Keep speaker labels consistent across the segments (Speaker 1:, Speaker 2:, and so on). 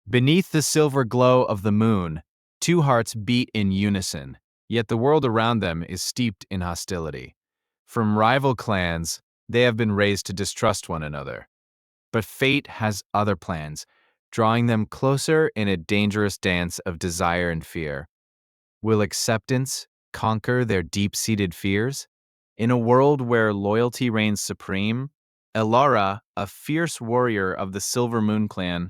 Speaker 1: Beneath the silver glow of the moon, two hearts beat in unison, yet the world around them is steeped in hostility. From rival clans, they have been raised to distrust one another. But fate has other plans, drawing them closer in a dangerous dance of desire and fear. Will acceptance conquer their deep-seated fears? In a world where loyalty reigns supreme, Elara, a fierce warrior of the Silver Moon clan,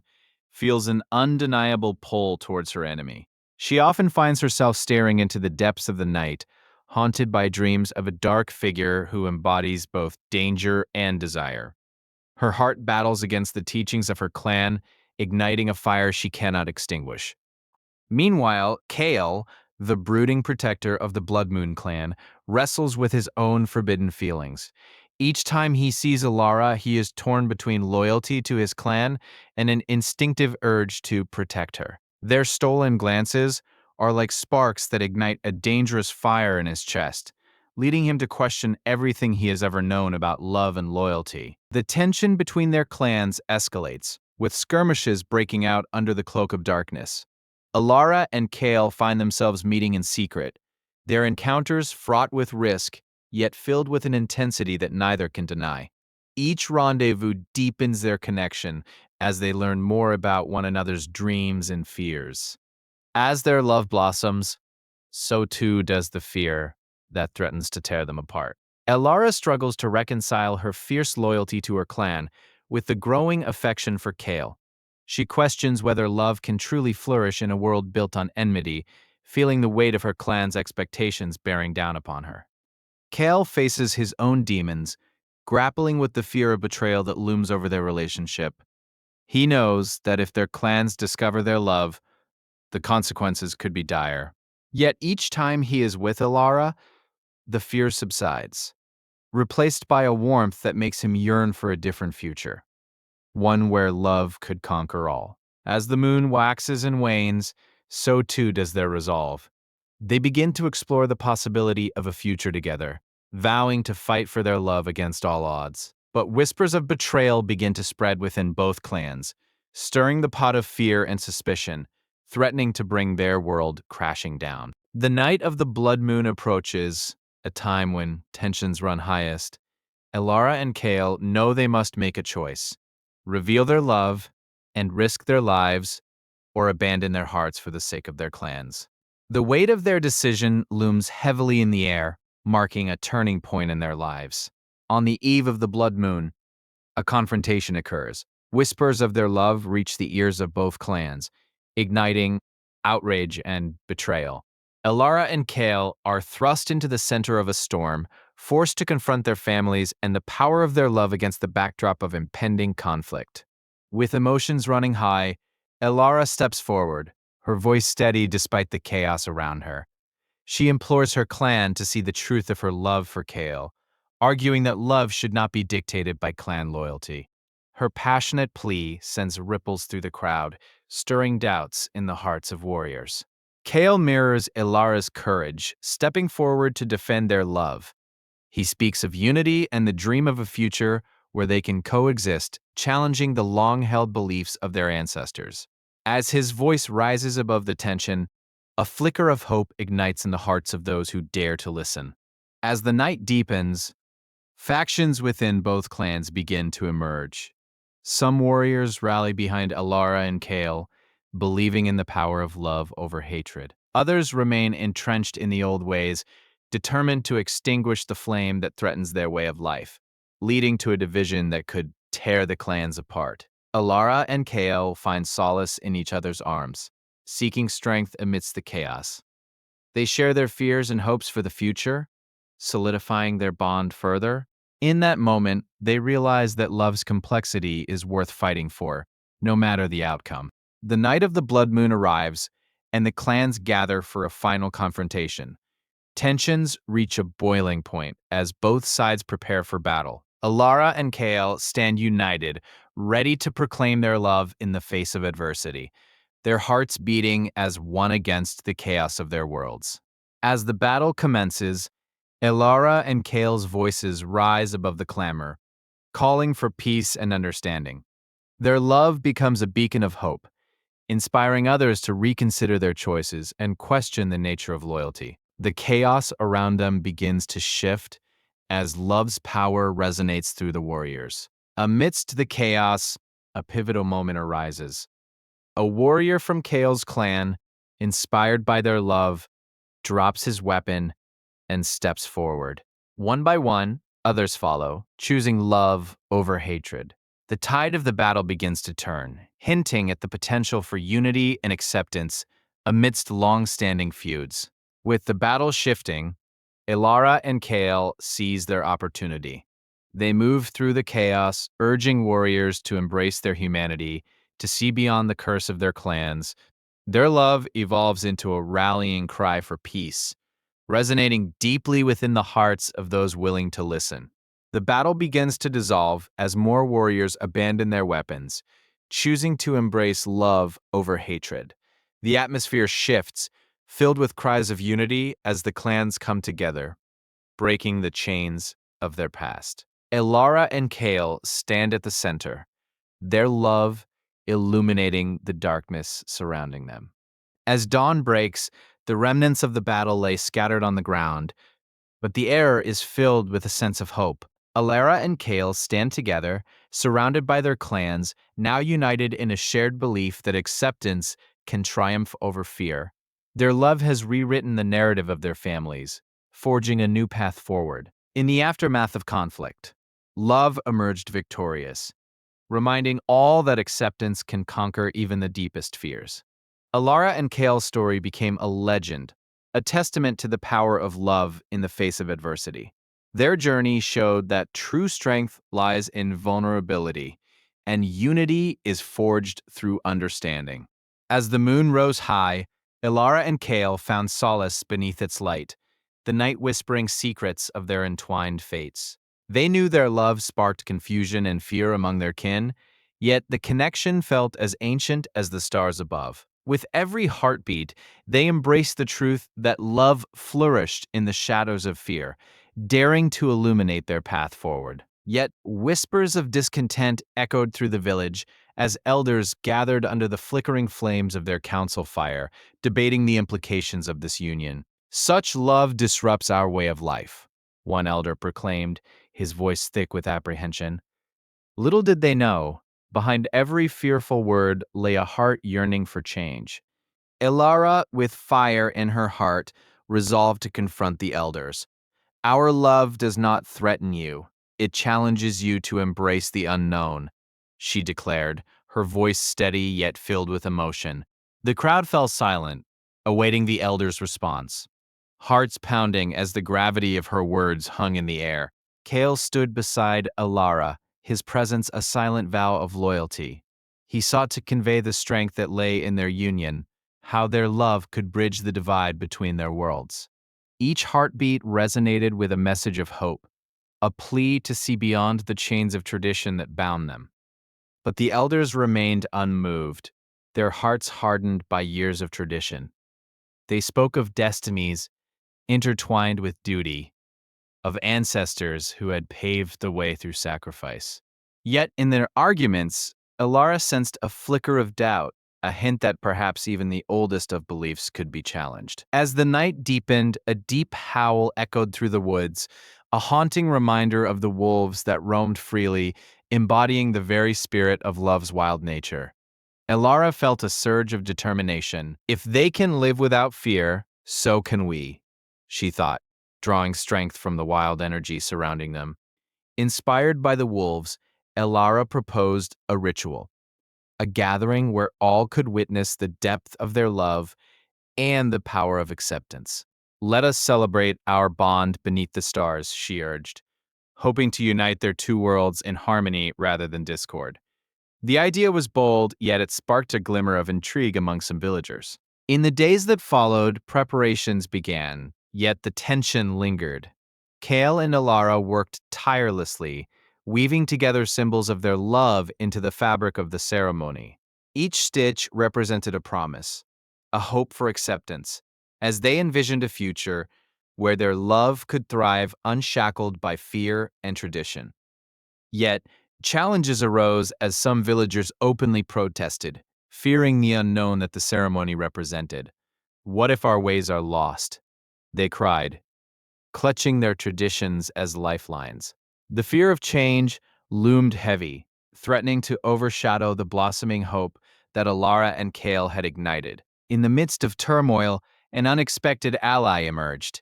Speaker 1: feels an undeniable pull towards her enemy. She often finds herself staring into the depths of the night, haunted by dreams of a dark figure who embodies both danger and desire. Her heart battles against the teachings of her clan, igniting a fire she cannot extinguish. Meanwhile, Kale, the brooding protector of the Blood Moon clan, wrestles with his own forbidden feelings. Each time he sees Alara, he is torn between loyalty to his clan and an instinctive urge to protect her. Their stolen glances are like sparks that ignite a dangerous fire in his chest, leading him to question everything he has ever known about love and loyalty. The tension between their clans escalates, with skirmishes breaking out under the cloak of darkness. Alara and Kale find themselves meeting in secret, their encounters fraught with risk, yet filled with an intensity that neither can deny. Each rendezvous deepens their connection as they learn more about one another's dreams and fears. As their love blossoms, so too does the fear that threatens to tear them apart. Elara struggles to reconcile her fierce loyalty to her clan with the growing affection for Kale. She questions whether love can truly flourish in a world built on enmity, feeling the weight of her clan's expectations bearing down upon her. Kale faces his own demons, grappling with the fear of betrayal that looms over their relationship. He knows that if their clans discover their love, the consequences could be dire. Yet each time he is with Alara, the fear subsides, replaced by a warmth that makes him yearn for a different future, one where love could conquer all. As the moon waxes and wanes, so too does their resolve. They begin to explore the possibility of a future together, vowing to fight for their love against all odds. But whispers of betrayal begin to spread within both clans, stirring the pot of fear and suspicion, threatening to bring their world crashing down. The night of the blood moon approaches, a time when tensions run highest. Elara and Kale know they must make a choice: reveal their love and risk their lives, or abandon their hearts for the sake of their clans. The weight of their decision looms heavily in the air, marking a turning point in their lives. On the eve of the blood moon, a confrontation occurs. Whispers of their love reach the ears of both clans, igniting outrage and betrayal. Elara and Kale are thrust into the center of a storm, forced to confront their families and the power of their love against the backdrop of impending conflict. With emotions running high, Elara steps forward, her voice steady despite the chaos around her. She implores her clan to see the truth of her love for Kale, arguing that love should not be dictated by clan loyalty. Her passionate plea sends ripples through the crowd, stirring doubts in the hearts of warriors. Kale mirrors Elara's courage, stepping forward to defend their love. He speaks of unity and the dream of a future where they can coexist, challenging the long-held beliefs of their ancestors. As his voice rises above the tension, a flicker of hope ignites in the hearts of those who dare to listen. As the night deepens, factions within both clans begin to emerge. Some warriors rally behind Elara and Kale, believing in the power of love over hatred. Others remain entrenched in the old ways, determined to extinguish the flame that threatens their way of life, leading to a division that could tear the clans apart. Elara and Kale find solace in each other's arms, seeking strength amidst the chaos. They share their fears and hopes for the future, solidifying their bond further. In that moment, they realize that love's complexity is worth fighting for, no matter the outcome. The night of the blood moon arrives, and the clans gather for a final confrontation. Tensions reach a boiling point as both sides prepare for battle. Elara and Kale stand united, ready to proclaim their love in the face of adversity, their hearts beating as one against the chaos of their worlds. As the battle commences, Elara and Kale's voices rise above the clamor, calling for peace and understanding. Their love becomes a beacon of hope, inspiring others to reconsider their choices and question the nature of loyalty. The chaos around them begins to shift as love's power resonates through the warriors. Amidst the chaos, a pivotal moment arises. A warrior from Kale's clan, inspired by their love, drops his weapon and steps forward. One by one, others follow, choosing love over hatred. The tide of the battle begins to turn, hinting at the potential for unity and acceptance amidst long-standing feuds. With the battle shifting, Ilara and Kale seize their opportunity. They move through the chaos, urging warriors to embrace their humanity, to see beyond the curse of their clans. Their love evolves into a rallying cry for peace, resonating deeply within the hearts of those willing to listen. The battle begins to dissolve as more warriors abandon their weapons, choosing to embrace love over hatred. The atmosphere shifts, filled with cries of unity as the clans come together, breaking the chains of their past. Elara and Kale stand at the center, their love illuminating the darkness surrounding them. As dawn breaks, the remnants of the battle lay scattered on the ground, but the air is filled with a sense of hope. Alara and Kale stand together, surrounded by their clans, now united in a shared belief that acceptance can triumph over fear. Their love has rewritten the narrative of their families, forging a new path forward. In the aftermath of conflict, love emerged victorious, reminding all that acceptance can conquer even the deepest fears. Alara and Kale's story became a legend, a testament to the power of love in the face of adversity. Their journey showed that true strength lies in vulnerability, and unity is forged through understanding. As the moon rose high, Ilara and Kale found solace beneath its light, the night whispering secrets of their entwined fates. They knew their love sparked confusion and fear among their kin, yet the connection felt as ancient as the stars above. With every heartbeat, they embraced the truth that love flourished in the shadows of fear, daring to illuminate their path forward. Yet whispers of discontent echoed through the village as elders gathered under the flickering flames of their council fire, debating the implications of this union. "Such love disrupts our way of life," one elder proclaimed, his voice thick with apprehension. Little did they know, behind every fearful word lay a heart yearning for change. Ilara, with fire in her heart, resolved to confront the elders. "Our love does not threaten you. It challenges you to embrace the unknown," she declared, her voice steady yet filled with emotion. The crowd fell silent, awaiting the elders' response, hearts pounding as the gravity of her words hung in the air. Kale stood beside Alara, his presence a silent vow of loyalty. He sought to convey the strength that lay in their union, how their love could bridge the divide between their worlds. Each heartbeat resonated with a message of hope, a plea to see beyond the chains of tradition that bound them. But the elders remained unmoved, their hearts hardened by years of tradition. They spoke of destinies intertwined with duty, of ancestors who had paved the way through sacrifice. Yet in their arguments, Ilara sensed a flicker of doubt, a hint that perhaps even the oldest of beliefs could be challenged. As the night deepened, a deep howl echoed through the woods, a haunting reminder of the wolves that roamed freely, embodying the very spirit of love's wild nature. Ilara felt a surge of determination. If they can live without fear, so can we, she thought, drawing strength from the wild energy surrounding them. Inspired by the wolves, Ilara proposed a ritual, a gathering where all could witness the depth of their love and the power of acceptance. "Let us celebrate our bond beneath the stars," she urged, hoping to unite their two worlds in harmony rather than discord. The idea was bold, yet it sparked a glimmer of intrigue among some villagers. In the days that followed, preparations began, yet the tension lingered. Kale and Ilara worked tirelessly, weaving together symbols of their love into the fabric of the ceremony. Each stitch represented a promise, a hope for acceptance, as they envisioned a future where their love could thrive unshackled by fear and tradition. Yet, challenges arose as some villagers openly protested, fearing the unknown that the ceremony represented. What if our ways are lost? They cried, clutching their traditions as lifelines. The fear of change loomed heavy, threatening to overshadow the blossoming hope that Alara and Kale had ignited. In the midst of turmoil, an unexpected ally emerged.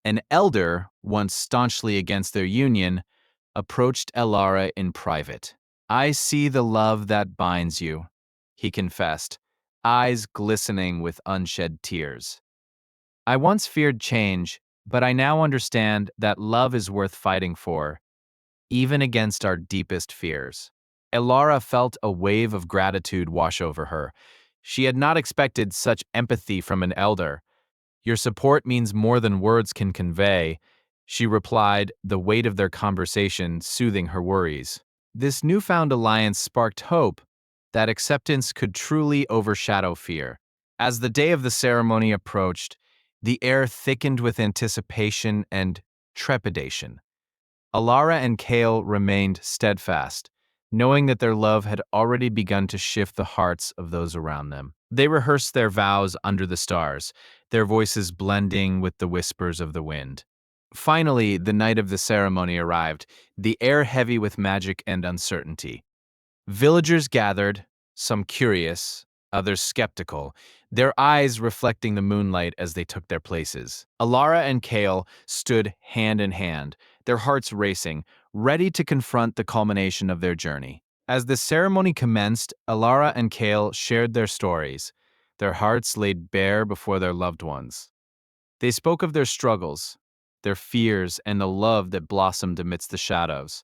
Speaker 1: An elder, once staunchly against their union, approached Alara in private. "I see the love that binds you," he confessed, eyes glistening with unshed tears. "I once feared change, but I now understand that love is worth fighting for, even against our deepest fears." Elara felt a wave of gratitude wash over her. She had not expected such empathy from an elder. "Your support means more than words can convey," she replied, the weight of their conversation soothing her worries. This newfound alliance sparked hope that acceptance could truly overshadow fear. As the day of the ceremony approached, the air thickened with anticipation and trepidation. Alara and Kale remained steadfast, knowing that their love had already begun to shift the hearts of those around them. They rehearsed their vows under the stars, their voices blending with the whispers of the wind. Finally, the night of the ceremony arrived, the air heavy with magic and uncertainty. Villagers gathered, some curious, others skeptical, their eyes reflecting the moonlight as they took their places. Alara and Kale stood hand in hand, their hearts racing, ready to confront the culmination of their journey. As the ceremony commenced, Alara and Kale shared their stories, their hearts laid bare before their loved ones. They spoke of their struggles, their fears, and the love that blossomed amidst the shadows.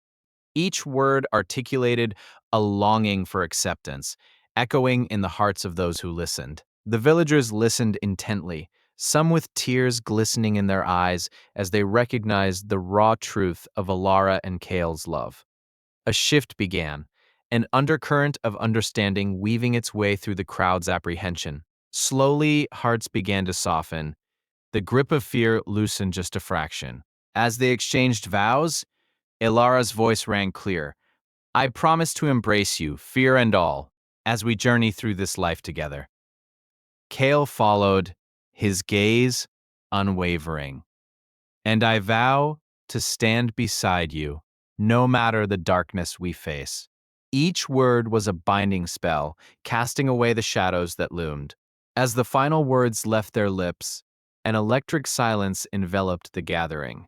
Speaker 1: Each word articulated a longing for acceptance, echoing in the hearts of those who listened. The villagers listened intently, some with tears glistening in their eyes as they recognized the raw truth of Alara and Kale's love. A shift began, an undercurrent of understanding weaving its way through the crowd's apprehension. Slowly, hearts began to soften. The grip of fear loosened just a fraction. As they exchanged vows, Ilara's voice rang clear. "I promise to embrace you, fear and all, as we journey through this life together." Kale followed, his gaze unwavering. "And I vow to stand beside you, no matter the darkness we face." Each word was a binding spell, casting away the shadows that loomed. As the final words left their lips, an electric silence enveloped the gathering.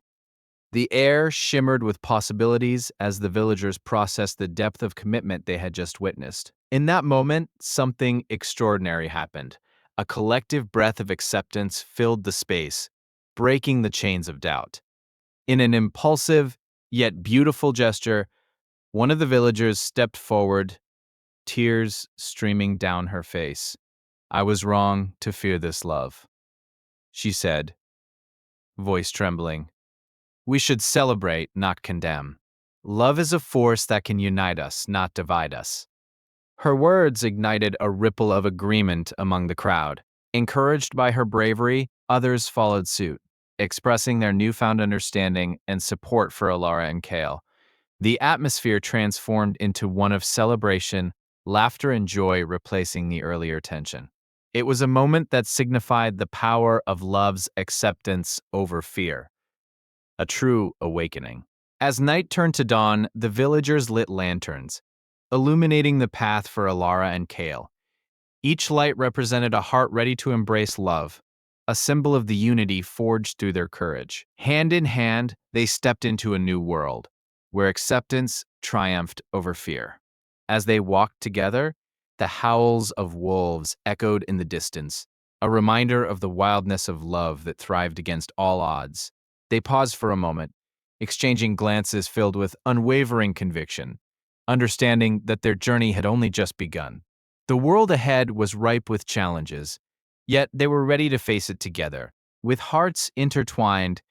Speaker 1: The air shimmered with possibilities as the villagers processed the depth of commitment they had just witnessed. In that moment, something extraordinary happened. A collective breath of acceptance filled the space, breaking the chains of doubt. In an impulsive, yet beautiful gesture, one of the villagers stepped forward, tears streaming down her face. "I was wrong to fear this love," she said, voice trembling. "We should celebrate, not condemn. Love is a force that can unite us, not divide us." Her words ignited a ripple of agreement among the crowd. Encouraged by her bravery, others followed suit, expressing their newfound understanding and support for Alara and Kale. The atmosphere transformed into one of celebration, laughter and joy replacing the earlier tension. It was a moment that signified the power of love's acceptance over fear. A true awakening. As night turned to dawn, the villagers lit lanterns, illuminating the path for Alara and Kale. Each light represented a heart ready to embrace love, a symbol of the unity forged through their courage. Hand in hand, they stepped into a new world, where acceptance triumphed over fear. As they walked together, the howls of wolves echoed in the distance, a reminder of the wildness of love that thrived against all odds. They paused for a moment, exchanging glances filled with unwavering conviction, understanding that their journey had only just begun. The world ahead was ripe with challenges, yet they were ready to face it together. With hearts intertwined,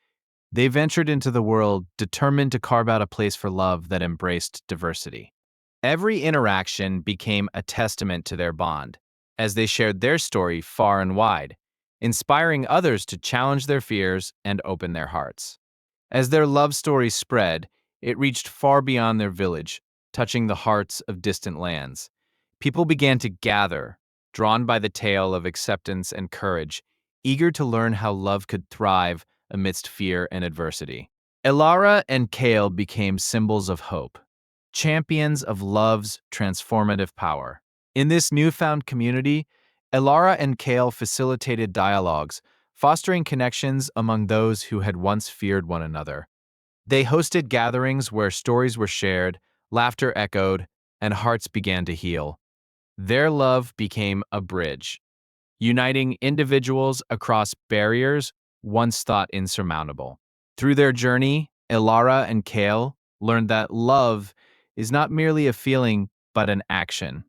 Speaker 1: they ventured into the world determined to carve out a place for love that embraced diversity. Every interaction became a testament to their bond, as they shared their story far and wide, inspiring others to challenge their fears and open their hearts. As their love story spread, it reached far beyond their village, touching the hearts of distant lands. People began to gather, drawn by the tale of acceptance and courage, eager to learn how love could thrive amidst fear and adversity. Elara and Kale became symbols of hope, champions of love's transformative power. In this newfound community, Elara and Kale facilitated dialogues, fostering connections among those who had once feared one another. They hosted gatherings where stories were shared, laughter echoed, and hearts began to heal. Their love became a bridge, uniting individuals across barriers once thought insurmountable. Through their journey, Elara and Kale learned that love is not merely a feeling, but an action,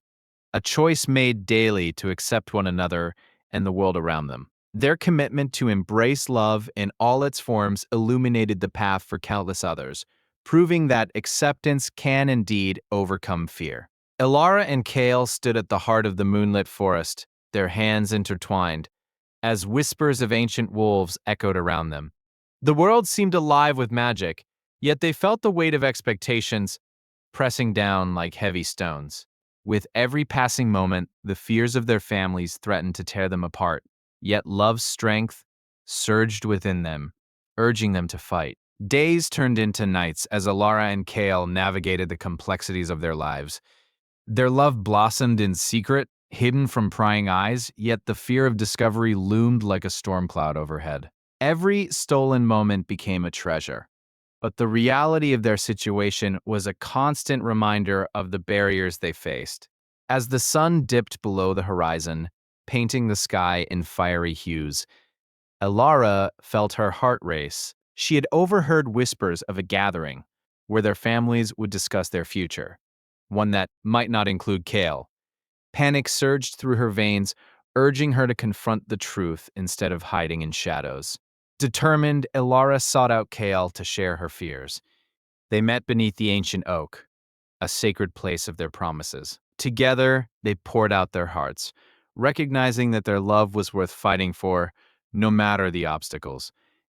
Speaker 1: a choice made daily to accept one another and the world around them. Their commitment to embrace love in all its forms illuminated the path for countless others, proving that acceptance can indeed overcome fear. Elara and Kale stood at the heart of the moonlit forest, their hands intertwined, as whispers of ancient wolves echoed around them. The world seemed alive with magic, yet they felt the weight of expectations pressing down like heavy stones. With every passing moment, the fears of their families threatened to tear them apart, yet love's strength surged within them, urging them to fight. Days turned into nights as Elara and Kale navigated the complexities of their lives. Their love blossomed in secret, hidden from prying eyes, yet the fear of discovery loomed like a storm cloud overhead. Every stolen moment became a treasure, but the reality of their situation was a constant reminder of the barriers they faced. As the sun dipped below the horizon, painting the sky in fiery hues, Elara felt her heart race. She had overheard whispers of a gathering where their families would discuss their future, one that might not include Kale. Panic surged through her veins, urging her to confront the truth instead of hiding in shadows. Determined, Elara sought out Kale to share her fears. They met beneath the ancient oak, a sacred place of their promises. Together, they poured out their hearts, recognizing that their love was worth fighting for, no matter the obstacles.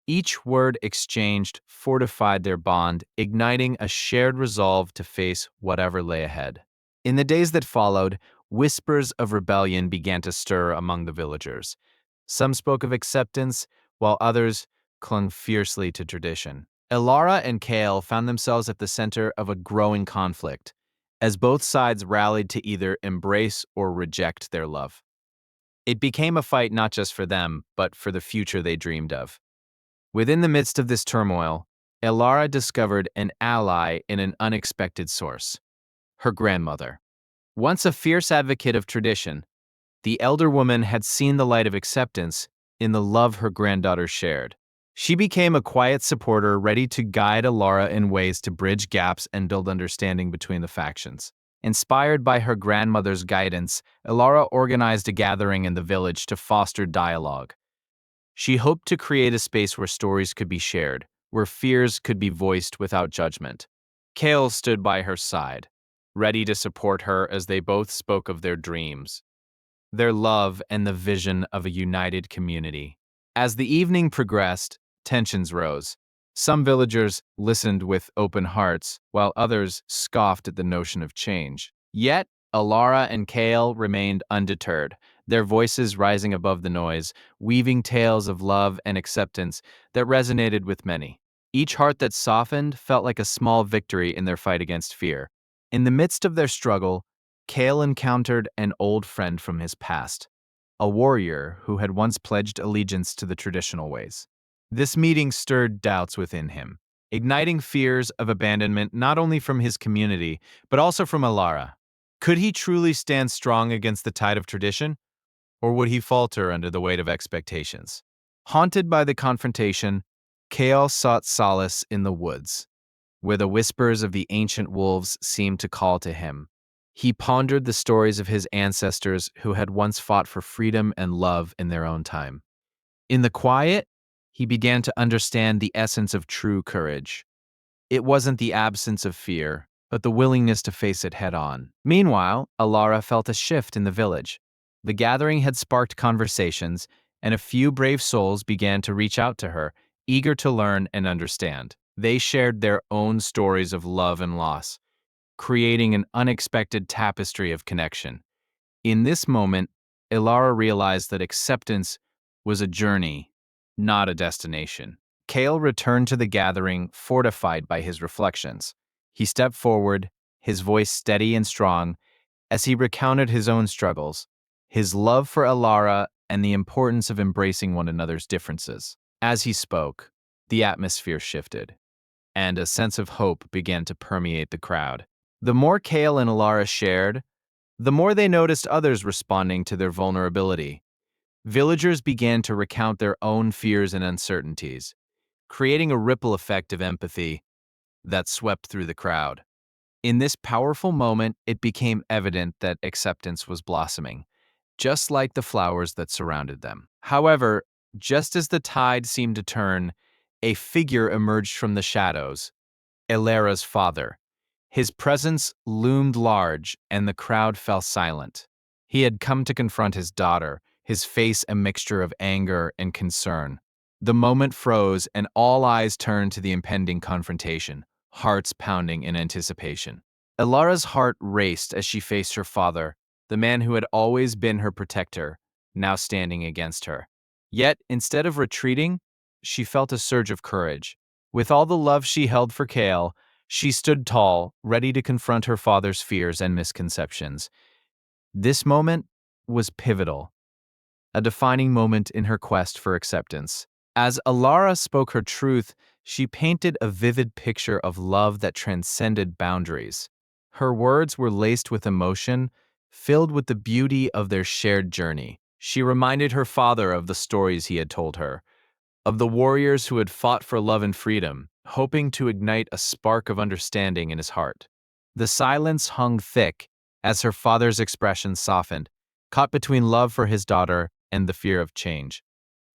Speaker 1: Each word exchanged fortified their bond, igniting a shared resolve to face whatever lay ahead. In the days that followed, whispers of rebellion began to stir among the villagers. Some spoke of acceptance, while others clung fiercely to tradition. Elara and Kale found themselves at the center of a growing conflict, as both sides rallied to either embrace or reject their love. It became a fight not just for them, but for the future they dreamed of. Within the midst of this turmoil, Elara discovered an ally in an unexpected source: her grandmother. Once a fierce advocate of tradition, the elder woman had seen the light of acceptance in the love her granddaughter shared. She became a quiet supporter, ready to guide Elara in ways to bridge gaps and build understanding between the factions. Inspired by her grandmother's guidance, Elara organized a gathering in the village to foster dialogue. She hoped to create a space where stories could be shared, where fears could be voiced without judgment. Kale stood by her side, ready to support her as they both spoke of their dreams, their love, and the vision of a united community. As the evening progressed, tensions rose. Some villagers listened with open hearts, while others scoffed at the notion of change. Yet, Elara and Kale remained undeterred, their voices rising above the noise, weaving tales of love and acceptance that resonated with many. Each heart that softened felt like a small victory in their fight against fear. In the midst of their struggle, Kale encountered an old friend from his past, a warrior who had once pledged allegiance to the traditional ways. This meeting stirred doubts within him, igniting fears of abandonment not only from his community, but also from Elara. Could he truly stand strong against the tide of tradition, or would he falter under the weight of expectations? Haunted by the confrontation, Kale sought solace in the woods, where the whispers of the ancient wolves seemed to call to him. He pondered the stories of his ancestors who had once fought for freedom and love in their own time. In the quiet, he began to understand the essence of true courage. It wasn't the absence of fear, but the willingness to face it head on. Meanwhile, Elara felt a shift in the village. The gathering had sparked conversations, and a few brave souls began to reach out to her, eager to learn and understand. They shared their own stories of love and loss, creating an unexpected tapestry of connection. In this moment, Ilara realized that acceptance was a journey, not a destination. Kale returned to the gathering, fortified by his reflections. He stepped forward, his voice steady and strong, as he recounted his own struggles, his love for Ilara, and the importance of embracing one another's differences. As he spoke, the atmosphere shifted, and a sense of hope began to permeate the crowd. The more Kale and Ilara shared, the more they noticed others responding to their vulnerability. Villagers began to recount their own fears and uncertainties, creating a ripple effect of empathy that swept through the crowd. In this powerful moment, it became evident that acceptance was blossoming, just like the flowers that surrounded them. However, just as the tide seemed to turn, a figure emerged from the shadows, Ilara's father. His presence loomed large, and the crowd fell silent. He had come to confront his daughter, his face a mixture of anger and concern. The moment froze, and all eyes turned to the impending confrontation, hearts pounding in anticipation. Ilara's heart raced as she faced her father, the man who had always been her protector, now standing against her. Yet, instead of retreating, she felt a surge of courage. With all the love she held for Kale, she stood tall, ready to confront her father's fears and misconceptions. This moment was pivotal, a defining moment in her quest for acceptance. As Ilara spoke her truth, she painted a vivid picture of love that transcended boundaries. Her words were laced with emotion, filled with the beauty of their shared journey. She reminded her father of the stories he had told her, of the warriors who had fought for love and freedom, hoping to ignite a spark of understanding in his heart. The silence hung thick as her father's expression softened, caught between love for his daughter and the fear of change.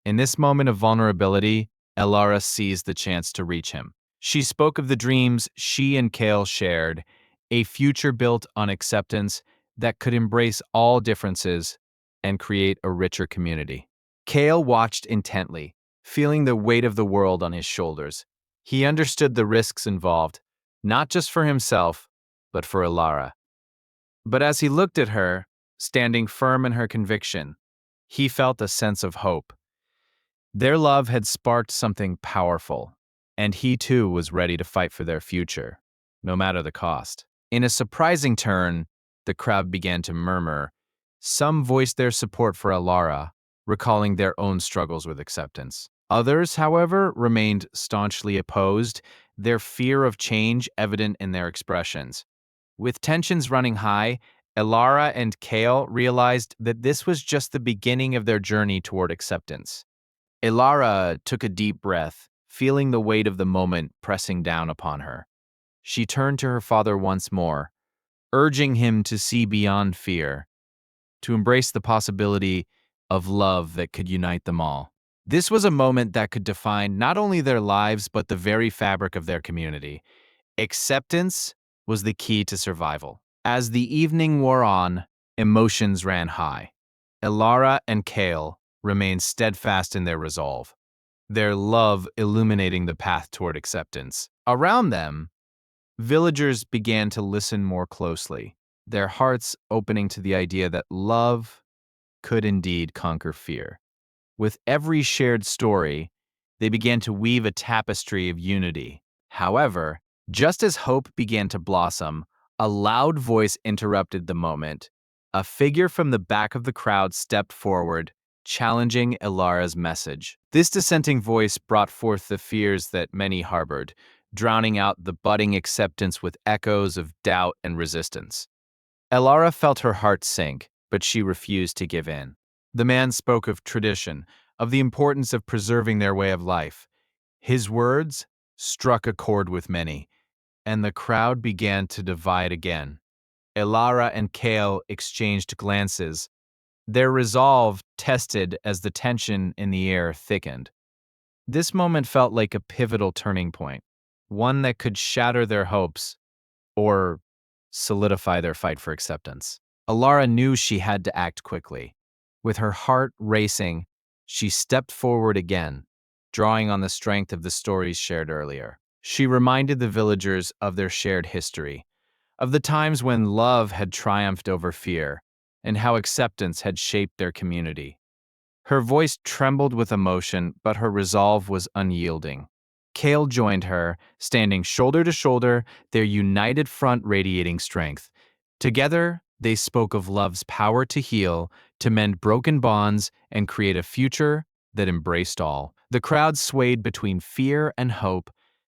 Speaker 1: In this moment of vulnerability, Ilara seized the chance to reach him. She spoke of the dreams she and Kale shared, a future built on acceptance that could embrace all differences and create a richer community. Kale watched intently, feeling the weight of the world on his shoulders. He understood the risks involved, not just for himself, but for Ilara. But as he looked at her, standing firm in her conviction, he felt a sense of hope. Their love had sparked something powerful, and he too was ready to fight for their future, no matter the cost. In a surprising turn, the crowd began to murmur. Some voiced their support for Ilara, recalling their own struggles with acceptance. Others, however, remained staunchly opposed, their fear of change evident in their expressions. With tensions running high, Ilara and Kale realized that this was just the beginning of their journey toward acceptance. Ilara took a deep breath, feeling the weight of the moment pressing down upon her. She turned to her father once more, urging him to see beyond fear, to embrace the possibility of love that could unite them all. This was a moment that could define not only their lives but the very fabric of their community. Acceptance was the key to survival. As the evening wore on, emotions ran high. Ilara and Kale remained steadfast in their resolve, their love illuminating the path toward acceptance. Around them, villagers began to listen more closely, their hearts opening to the idea that love could indeed conquer fear. With every shared story, they began to weave a tapestry of unity. However, just as hope began to blossom, a loud voice interrupted the moment. A figure from the back of the crowd stepped forward, challenging Ilara's message. This dissenting voice brought forth the fears that many harbored, drowning out the budding acceptance with echoes of doubt and resistance. Ilara felt her heart sink, but she refused to give in. The man spoke of tradition, of the importance of preserving their way of life. His words struck a chord with many, and the crowd began to divide again. Ilara and Kale exchanged glances, their resolve tested as the tension in the air thickened. This moment felt like a pivotal turning point, one that could shatter their hopes or solidify their fight for acceptance. Ilara knew she had to act quickly. With her heart racing, she stepped forward again, drawing on the strength of the stories shared earlier. She reminded the villagers of their shared history, of the times when love had triumphed over fear, and how acceptance had shaped their community. Her voice trembled with emotion, but her resolve was unyielding. Kale joined her, standing shoulder to shoulder, their united front radiating strength. Together, they spoke of love's power to heal, to mend broken bonds, and create a future that embraced all. The crowd swayed between fear and hope.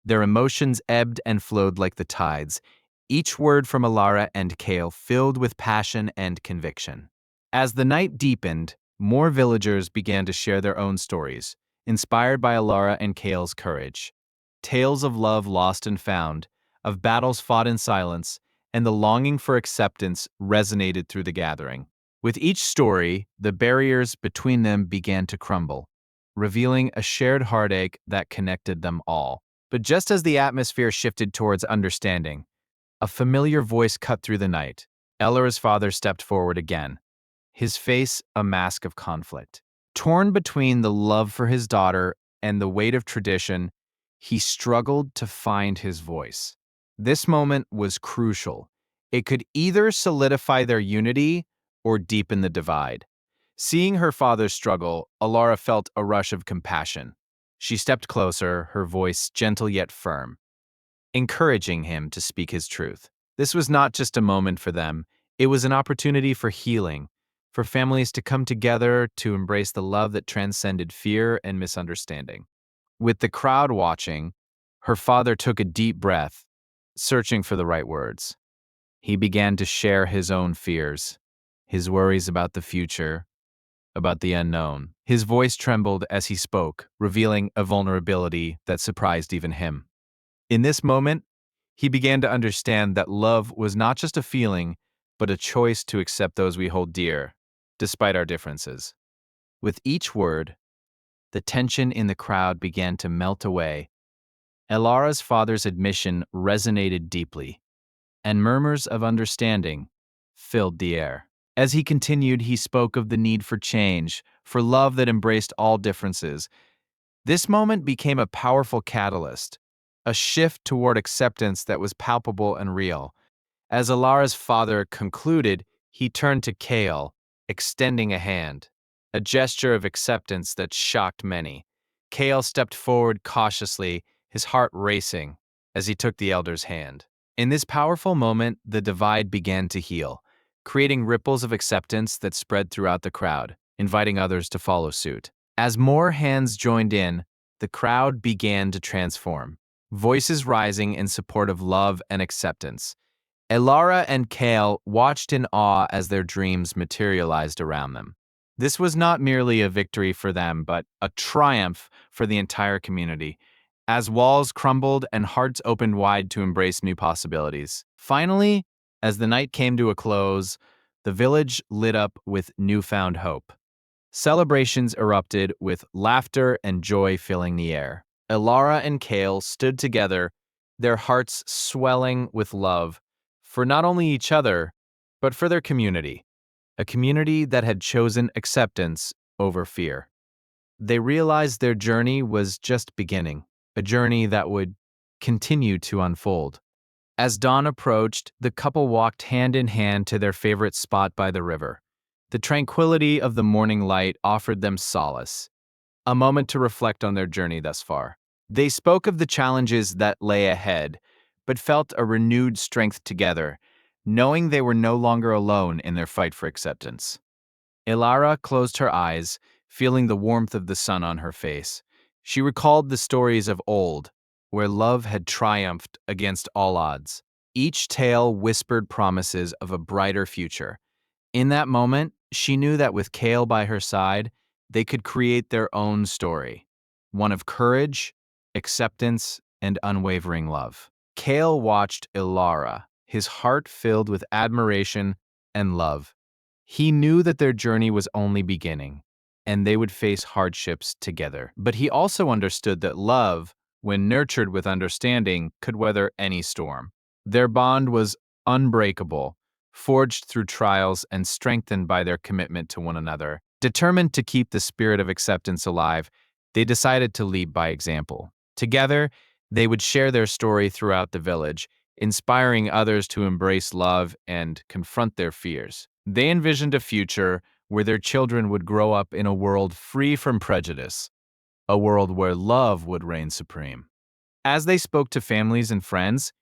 Speaker 1: Their emotions ebbed and flowed like the tides, each word from Alara and Kale filled with passion and conviction. As the night deepened, more villagers began to share their own stories, inspired by Alara and Kale's courage. Tales of love lost and found, of battles fought in silence, and the longing for acceptance resonated through the gathering. With each story, the barriers between them began to crumble, revealing a shared heartache that connected them all. But just as the atmosphere shifted towards understanding, a familiar voice cut through the night. Elara's father stepped forward again, his face a mask of conflict. Torn between the love for his daughter and the weight of tradition, he struggled to find his voice. This moment was crucial. It could either solidify their unity or deepen the divide. Seeing her father's struggle, Alara felt a rush of compassion. She stepped closer, her voice gentle yet firm, encouraging him to speak his truth. This was not just a moment for them, it was an opportunity for healing, for families to come together to embrace the love that transcended fear and misunderstanding. With the crowd watching, her father took a deep breath, searching for the right words. He began to share his own fears, his worries about the future, about the unknown. His voice trembled as he spoke, revealing a vulnerability that surprised even him. In this moment, he began to understand that love was not just a feeling, but a choice to accept those we hold dear, despite our differences. With each word, the tension in the crowd began to melt away. Elara's father's admission resonated deeply, and murmurs of understanding filled the air. As he continued, he spoke of the need for change, for love that embraced all differences. This moment became a powerful catalyst, a shift toward acceptance that was palpable and real. As Alara's father concluded, he turned to Kale, extending a hand, a gesture of acceptance that shocked many. Kale stepped forward cautiously, his heart racing, as he took the elder's hand. In this powerful moment, the divide began to heal, creating ripples of acceptance that spread throughout the crowd, inviting others to follow suit. As more hands joined in, the crowd began to transform, voices rising in support of love and acceptance. Elara and Kale watched in awe as their dreams materialized around them. This was not merely a victory for them, but a triumph for the entire community, as walls crumbled and hearts opened wide to embrace new possibilities. Finally, as the night came to a close, the village lit up with newfound hope. Celebrations erupted with laughter and joy filling the air. Elara and Kale stood together, their hearts swelling with love for not only each other, but for their community, a community that had chosen acceptance over fear. They realized their journey was just beginning, a journey that would continue to unfold. As dawn approached, the couple walked hand in hand to their favorite spot by the river. The tranquility of the morning light offered them solace, a moment to reflect on their journey thus far. They spoke of the challenges that lay ahead, but felt a renewed strength together, knowing they were no longer alone in their fight for acceptance. Ilara closed her eyes, feeling the warmth of the sun on her face. She recalled the stories of old, where love had triumphed against all odds. Each tale whispered promises of a brighter future. In that moment, she knew that with Kale by her side, they could create their own story, one of courage, acceptance, and unwavering love. Kale watched Ilara, his heart filled with admiration and love. He knew that their journey was only beginning, and they would face hardships together. But he also understood that love, when nurtured with understanding, could weather any storm. Their bond was unbreakable, forged through trials and strengthened by their commitment to one another. Determined to keep the spirit of acceptance alive, they decided to lead by example. Together, they would share their story throughout the village, inspiring others to embrace love and confront their fears. They envisioned a future where their children would grow up in a world free from prejudice, a world where love would reign supreme. As they spoke to families and friends,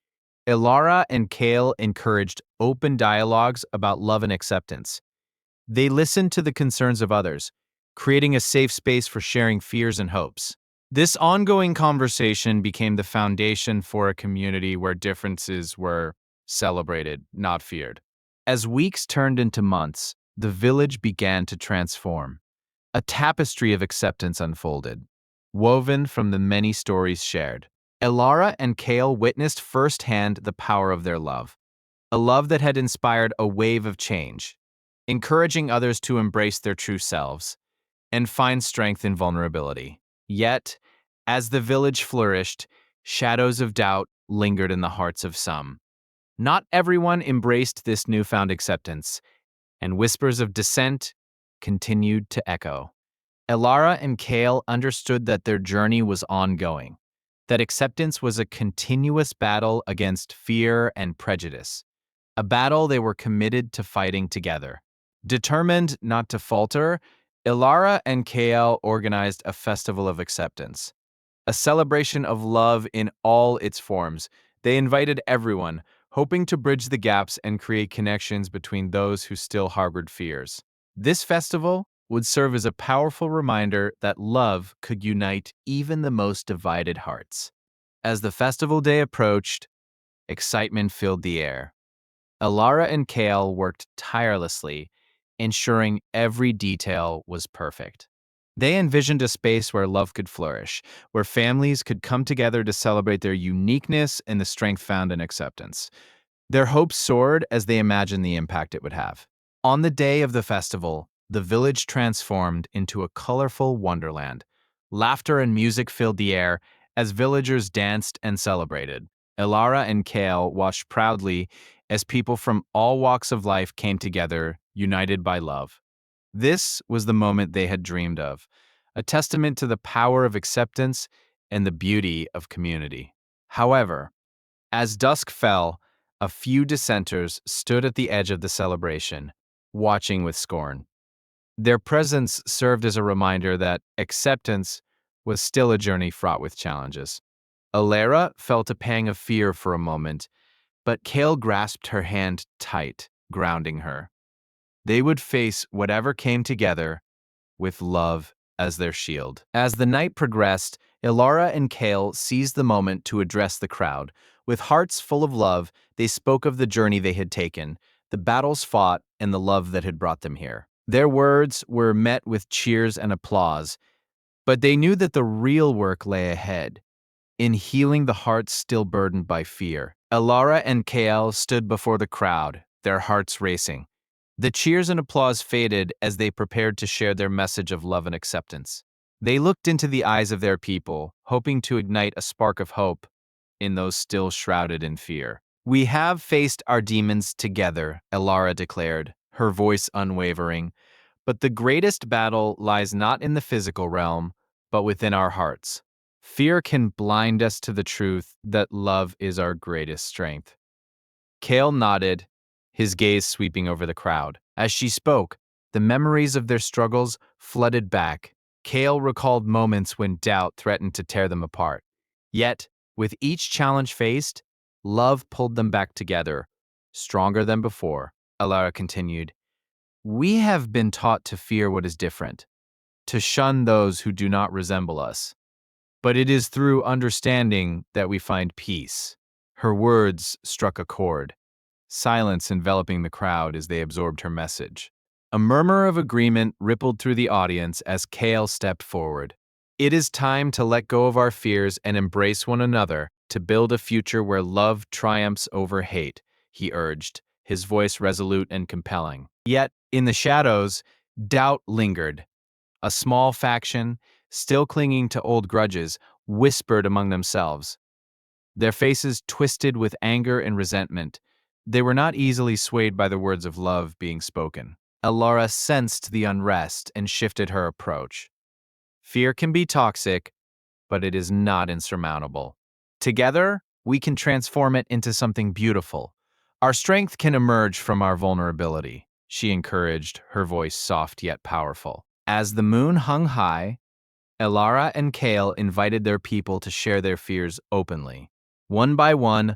Speaker 1: Ilara and Kale encouraged open dialogues about love and acceptance. They listened to the concerns of others, creating a safe space for sharing fears and hopes. This ongoing conversation became the foundation for a community where differences were celebrated, not feared. As weeks turned into months, the village began to transform. A tapestry of acceptance unfolded, woven from the many stories shared. Elara and Kale witnessed firsthand the power of their love, a love that had inspired a wave of change, encouraging others to embrace their true selves and find strength in vulnerability. Yet, as the village flourished, shadows of doubt lingered in the hearts of some. Not everyone embraced this newfound acceptance, and whispers of dissent continued to echo. Elara and Kale understood that their journey was ongoing, that acceptance was a continuous battle against fear and prejudice, a battle they were committed to fighting together. Determined not to falter, Ilara and Kale organized a festival of acceptance, a celebration of love in all its forms. They invited everyone, hoping to bridge the gaps and create connections between those who still harbored fears. This festival would serve as a powerful reminder that love could unite even the most divided hearts. As the festival day approached, excitement filled the air. Alara and Kale worked tirelessly, ensuring every detail was perfect. They envisioned a space where love could flourish, where families could come together to celebrate their uniqueness and the strength found in acceptance. Their hopes soared as they imagined the impact it would have. On the day of the festival, the village transformed into a colorful wonderland. Laughter and music filled the air as villagers danced and celebrated. Elara and Kale watched proudly as people from all walks of life came together, united by love. This was the moment they had dreamed of, a testament to the power of acceptance and the beauty of community. However, as dusk fell, a few dissenters stood at the edge of the celebration, watching with scorn. Their presence served as a reminder that acceptance was still a journey fraught with challenges. Alera felt a pang of fear for a moment, but Kale grasped her hand tight, grounding her. They would face whatever came together with love as their shield. As the night progressed, Ilara and Kale seized the moment to address the crowd. With hearts full of love, they spoke of the journey they had taken, the battles fought, and the love that had brought them here. Their words were met with cheers and applause, but they knew that the real work lay ahead, in healing the hearts still burdened by fear. Alara and Kale stood before the crowd, their hearts racing. The cheers and applause faded as they prepared to share their message of love and acceptance. They looked into the eyes of their people, hoping to ignite a spark of hope in those still shrouded in fear. "We have faced our demons together," Elara declared, her voice unwavering. "But the greatest battle lies not in the physical realm, but within our hearts. Fear can blind us to the truth that love is our greatest strength." Kale nodded, his gaze sweeping over the crowd. As she spoke, the memories of their struggles flooded back. Kale recalled moments when doubt threatened to tear them apart. Yet, with each challenge faced, love pulled them back together, stronger than before. Alara continued, "We have been taught to fear what is different, to shun those who do not resemble us. But it is through understanding that we find peace." Her words struck a chord, silence enveloping the crowd as they absorbed her message. A murmur of agreement rippled through the audience as Kale stepped forward. "It is time to let go of our fears and embrace one another, to build a future where love triumphs over hate," he urged, his voice resolute and compelling. Yet, in the shadows, doubt lingered. A small faction, still clinging to old grudges, whispered among themselves, their faces twisted with anger and resentment. They were not easily swayed by the words of love being spoken. Alara sensed the unrest and shifted her approach. Fear can be toxic, but it is not insurmountable. Together, we can transform it into something beautiful. Our strength can emerge from our vulnerability, she encouraged, her voice soft yet powerful. As the moon hung high, Elara and Kale invited their people to share their fears openly. One by one,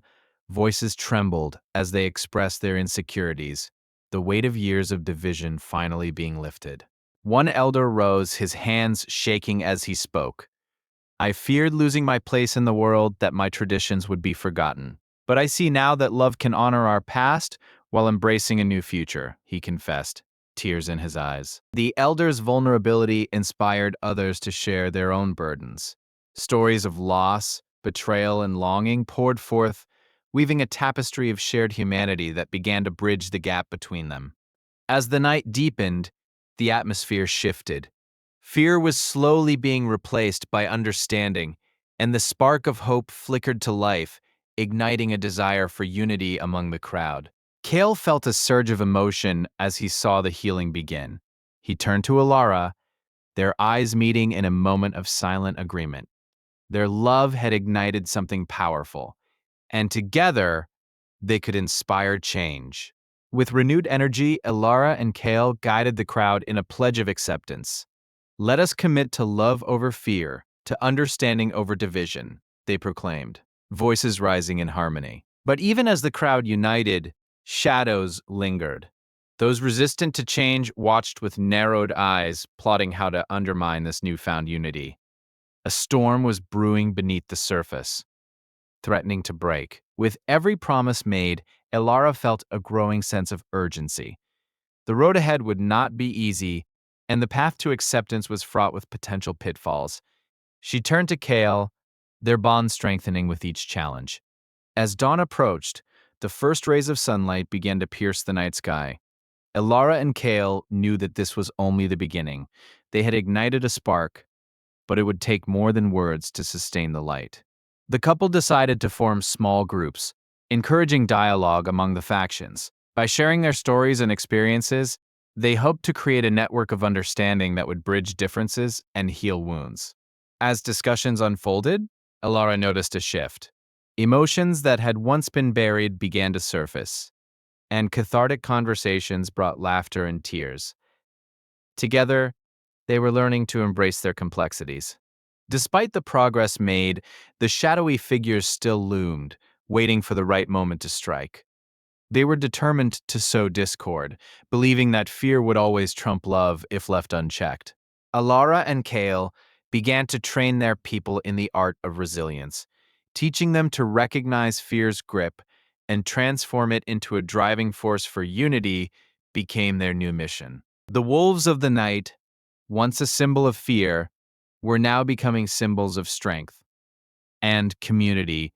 Speaker 1: voices trembled as they expressed their insecurities, the weight of years of division finally being lifted. One elder rose, his hands shaking as he spoke. I feared losing my place in the world, that my traditions would be forgotten. But I see now that love can honor our past while embracing a new future, he confessed, tears in his eyes. The elder's vulnerability inspired others to share their own burdens. Stories of loss, betrayal, and longing poured forth, weaving a tapestry of shared humanity that began to bridge the gap between them. As the night deepened, the atmosphere shifted. Fear was slowly being replaced by understanding, and the spark of hope flickered to life, igniting a desire for unity among the crowd. Kale felt a surge of emotion as he saw the healing begin. He turned to Alara, their eyes meeting in a moment of silent agreement. Their love had ignited something powerful, and together they could inspire change. With renewed energy, Elara and Kale guided the crowd in a pledge of acceptance. Let us commit to love over fear, to understanding over division, they proclaimed, voices rising in harmony. But even as the crowd united, shadows lingered. Those resistant to change watched with narrowed eyes, plotting how to undermine this newfound unity. A storm was brewing beneath the surface, threatening to break. With every promise made, Elara felt a growing sense of urgency. The road ahead would not be easy, and the path to acceptance was fraught with potential pitfalls. She turned to Kale, their bond strengthening with each challenge. As dawn approached, the first rays of sunlight began to pierce the night sky. Elara and Kale knew that this was only the beginning. They had ignited a spark, but it would take more than words to sustain the light. The couple decided to form small groups, encouraging dialogue among the factions. By sharing their stories and experiences, they hoped to create a network of understanding that would bridge differences and heal wounds. As discussions unfolded, Elara noticed a shift. Emotions that had once been buried began to surface, and cathartic conversations brought laughter and tears. Together, they were learning to embrace their complexities. Despite the progress made, the shadowy figures still loomed, waiting for the right moment to strike. They were determined to sow discord, believing that fear would always trump love if left unchecked. Alara and Kale began to train their people in the art of resilience, teaching them to recognize fear's grip and transform it into a driving force for unity became their new mission. The wolves of the night, once a symbol of fear, were now becoming symbols of strength and community.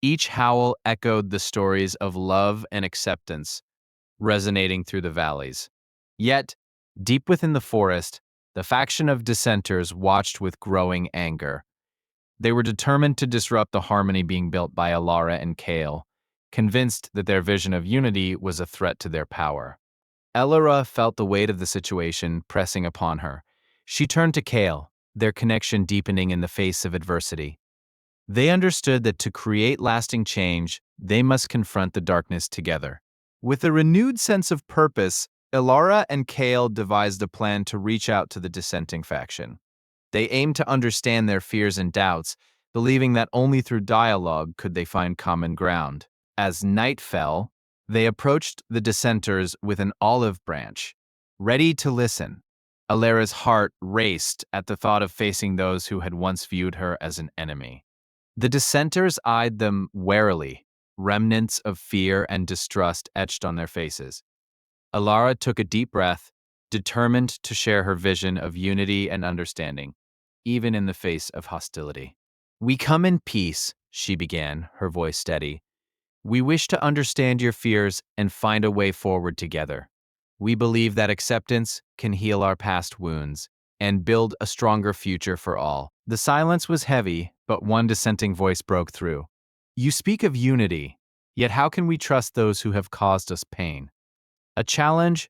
Speaker 1: Each howl echoed the stories of love and acceptance, resonating through the valleys. Yet, deep within the forest, the faction of dissenters watched with growing anger. They were determined to disrupt the harmony being built by Alara and Kale, convinced that their vision of unity was a threat to their power. Elara felt the weight of the situation pressing upon her. She turned to Kale, their connection deepening in the face of adversity. They understood that to create lasting change, they must confront the darkness together. With a renewed sense of purpose, Elara and Kale devised a plan to reach out to the dissenting faction. They aimed to understand their fears and doubts, believing that only through dialogue could they find common ground. As night fell, they approached the dissenters with an olive branch, ready to listen. Alara's heart raced at the thought of facing those who had once viewed her as an enemy. The dissenters eyed them warily, remnants of fear and distrust etched on their faces. Alara took a deep breath, determined to share her vision of unity and understanding, even in the face of hostility. "We come in peace," she began, her voice steady. "We wish to understand your fears and find a way forward together. We believe that acceptance can heal our past wounds and build a stronger future for all." The silence was heavy, but one dissenting voice broke through. "You speak of unity, yet how can we trust those who have caused us pain?" A challenge,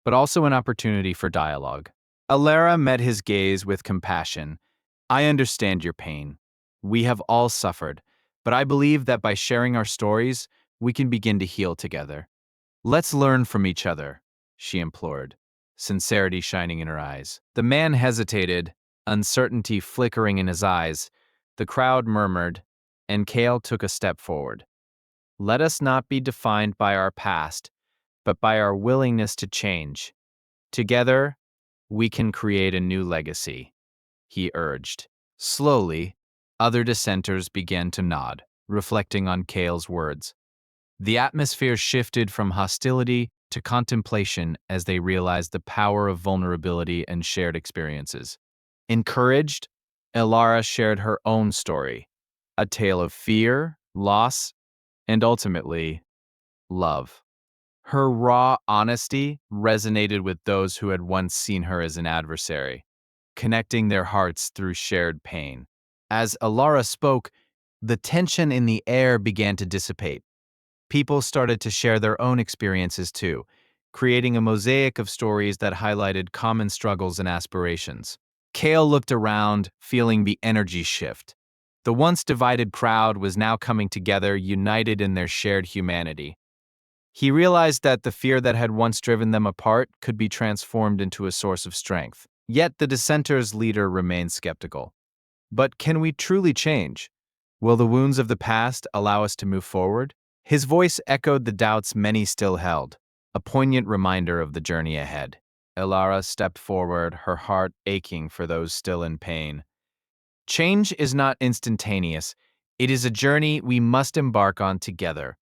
Speaker 1: but also an opportunity for dialogue. Alara met his gaze with compassion. "I understand your pain. We have all suffered, but I believe that by sharing our stories, we can begin to heal together. Let's learn from each other." she implored, sincerity shining in her eyes. The man hesitated, uncertainty flickering in his eyes. The crowd murmured, and Kale took a step forward. Let us not be defined by our past, but by our willingness to change. Together, we can create a new legacy, he urged. Slowly, other dissenters began to nod, reflecting on Kale's words. The atmosphere shifted from hostility to contemplation as they realized the power of vulnerability and shared experiences. Encouraged, Elara shared her own story, a tale of fear, loss, and ultimately, love. Her raw honesty resonated with those who had once seen her as an adversary, connecting their hearts through shared pain. As Elara spoke, the tension in the air began to dissipate. People started to share their own experiences too, creating a mosaic of stories that highlighted common struggles and aspirations. Kale looked around, feeling the energy shift. The once divided crowd was now coming together, united in their shared humanity. He realized that the fear that had once driven them apart could be transformed into a source of strength. Yet the dissenters' leader remained skeptical. But can we truly change? Will the wounds of the past allow us to move forward? His voice echoed the doubts many still held, a poignant reminder of the journey ahead. Elara stepped forward, her heart aching for those still in pain. Change is not instantaneous. It is a journey we must embark on together.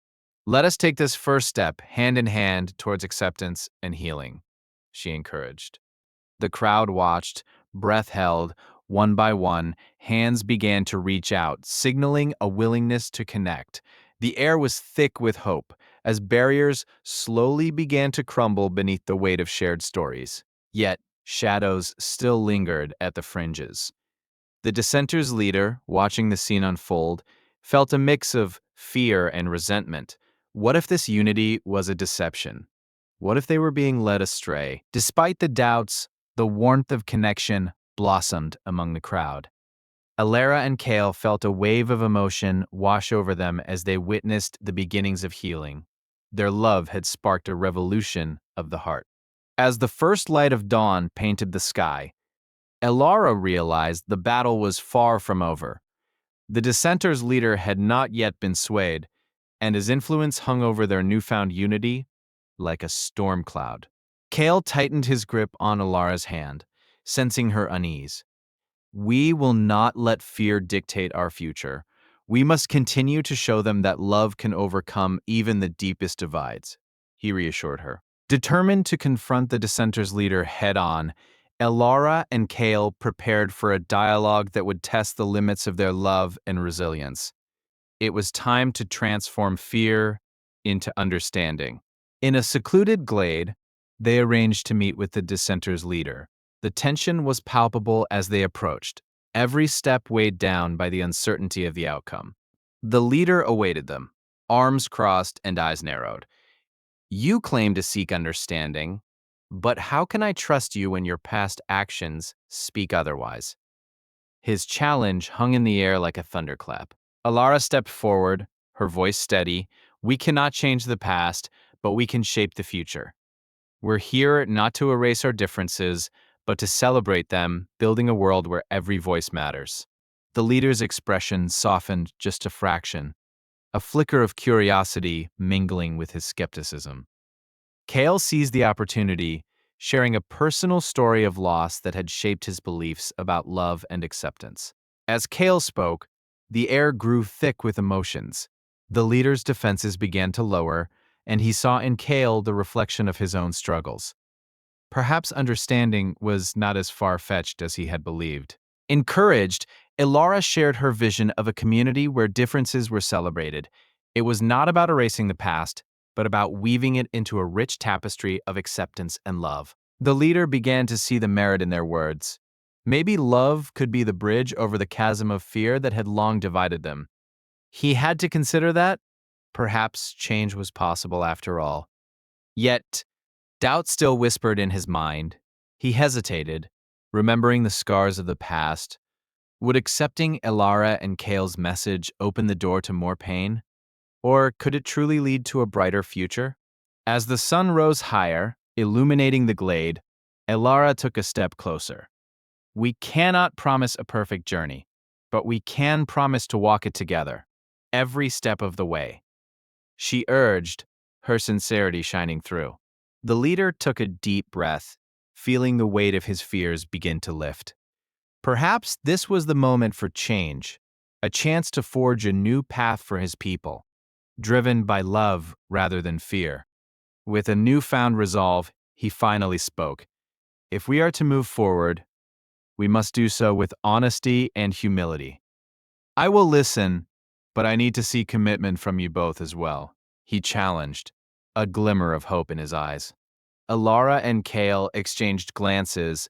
Speaker 1: Let us take this first step, hand in hand, towards acceptance and healing, she encouraged. The crowd watched, breath held. One by one, hands began to reach out, signaling a willingness to connect. The air was thick with hope as barriers slowly began to crumble beneath the weight of shared stories. Yet, shadows still lingered at the fringes. The dissenters' leader, watching the scene unfold, felt a mix of fear and resentment. What if this unity was a deception? What if they were being led astray? Despite the doubts, the warmth of connection blossomed among the crowd. Elara and Kale felt a wave of emotion wash over them as they witnessed the beginnings of healing. Their love had sparked a revolution of the heart. As the first light of dawn painted the sky, Elara realized the battle was far from over. The dissenters' leader had not yet been swayed, and his influence hung over their newfound unity like a storm cloud. Kale tightened his grip on Alara's hand, sensing her unease. We will not let fear dictate our future. We must continue to show them that love can overcome even the deepest divides, he reassured her. Determined to confront the dissenters' leader head-on, Elara and Kale prepared for a dialogue that would test the limits of their love and resilience. It was time to transform fear into understanding. In a secluded glade, they arranged to meet with the dissenters' leader. The tension was palpable as they approached, every step weighed down by the uncertainty of the outcome. The leader awaited them, arms crossed and eyes narrowed. You claim to seek understanding, but how can I trust you when your past actions speak otherwise? His challenge hung in the air like a thunderclap. Elara stepped forward, her voice steady. We cannot change the past, but we can shape the future. We're here not to erase our differences, but to celebrate them, building a world where every voice matters. The leader's expression softened just a fraction, a flicker of curiosity mingling with his skepticism. Kale seized the opportunity, sharing a personal story of loss that had shaped his beliefs about love and acceptance. As Kale spoke, the air grew thick with emotions. The leader's defenses began to lower, and he saw in Kale the reflection of his own struggles. Perhaps understanding was not as far-fetched as he had believed. Encouraged, Elara shared her vision of a community where differences were celebrated. It was not about erasing the past, but about weaving it into a rich tapestry of acceptance and love. The leader began to see the merit in their words. Maybe love could be the bridge over the chasm of fear that had long divided them. He had to consider that. Perhaps change was possible after all. Yet, doubt still whispered in his mind. He hesitated, remembering the scars of the past. Would accepting Elara and Kale's message open the door to more pain? Or could it truly lead to a brighter future? As the sun rose higher, Illuminating the glade, Elara took a step closer. We cannot promise a perfect journey, but we can promise to walk it together, every step of the way. She urged, her sincerity shining through. The leader took a deep breath, feeling the weight of his fears begin to lift. Perhaps this was the moment for change, a chance to forge a new path for his people, driven by love rather than fear. With a newfound resolve, he finally spoke. If we are to move forward, we must do so with honesty and humility. I will listen, but I need to see commitment from you both as well, he challenged, a glimmer of hope in his eyes. Elara and Kale exchanged glances,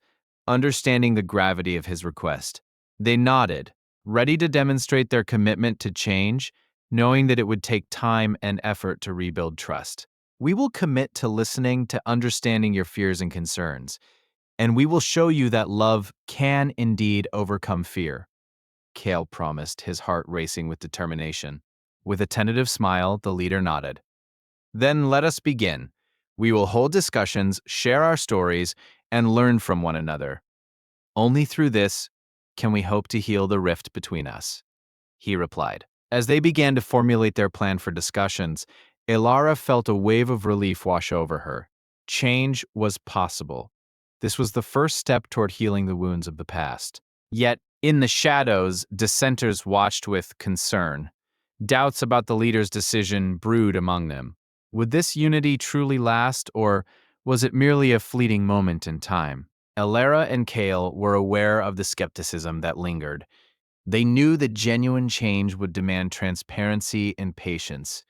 Speaker 1: understanding the gravity of his request. They nodded, ready to demonstrate their commitment to change, knowing that it would take time and effort to rebuild trust. We will commit to listening, to understanding your fears and concerns, and we will show you that love can indeed overcome fear, Kale promised, his heart racing with determination. With a tentative smile, the leader nodded. Then let us begin. We will hold discussions, share our stories, and learn from one another. Only through this can we hope to heal the rift between us, he replied. As they began to formulate their plan for discussions, Elara felt a wave of relief wash over her. Change was possible. This was the first step toward healing the wounds of the past. Yet, in the shadows, dissenters watched with concern. Doubts about the leader's decision brewed among them. Would this unity truly last, or was it merely a fleeting moment in time? Elara and Kale were aware of the skepticism that lingered. They knew that genuine change would demand transparency and patience.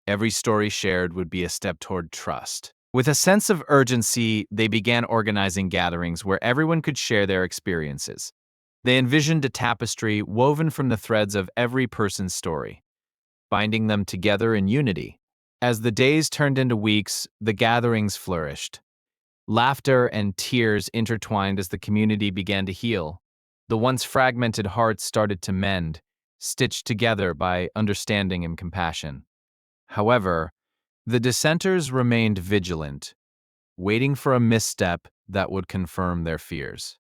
Speaker 1: Every story shared would be a step toward trust. With a sense of urgency, they began organizing gatherings where everyone could share their experiences. They envisioned a tapestry woven from the threads of every person's story, binding them together in unity. As the days turned into weeks, the gatherings flourished. Laughter and tears intertwined as the community began to heal. The once fragmented hearts started to mend, stitched together by understanding and compassion. However, the dissenters remained vigilant, waiting for a misstep that would confirm their fears.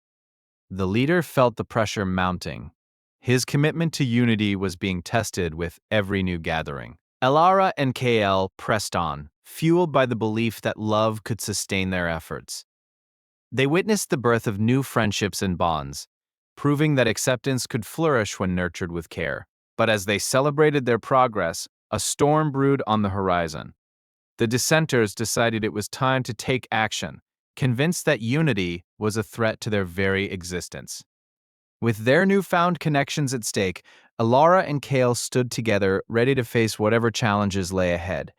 Speaker 1: The leader felt the pressure mounting. His commitment to unity was being tested with every new gathering. Elara and KL pressed on, fueled by the belief that love could sustain their efforts. They witnessed the birth of new friendships and bonds, proving that acceptance could flourish when nurtured with care. But as they celebrated their progress, a storm brewed on the horizon. The dissenters decided it was time to take action, convinced that unity was a threat to their very existence. With their newfound connections at stake, Elara and Kale stood together, ready to face whatever challenges lay ahead.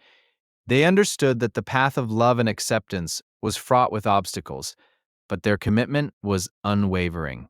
Speaker 1: They understood that the path of love and acceptance was fraught with obstacles, but their commitment was unwavering.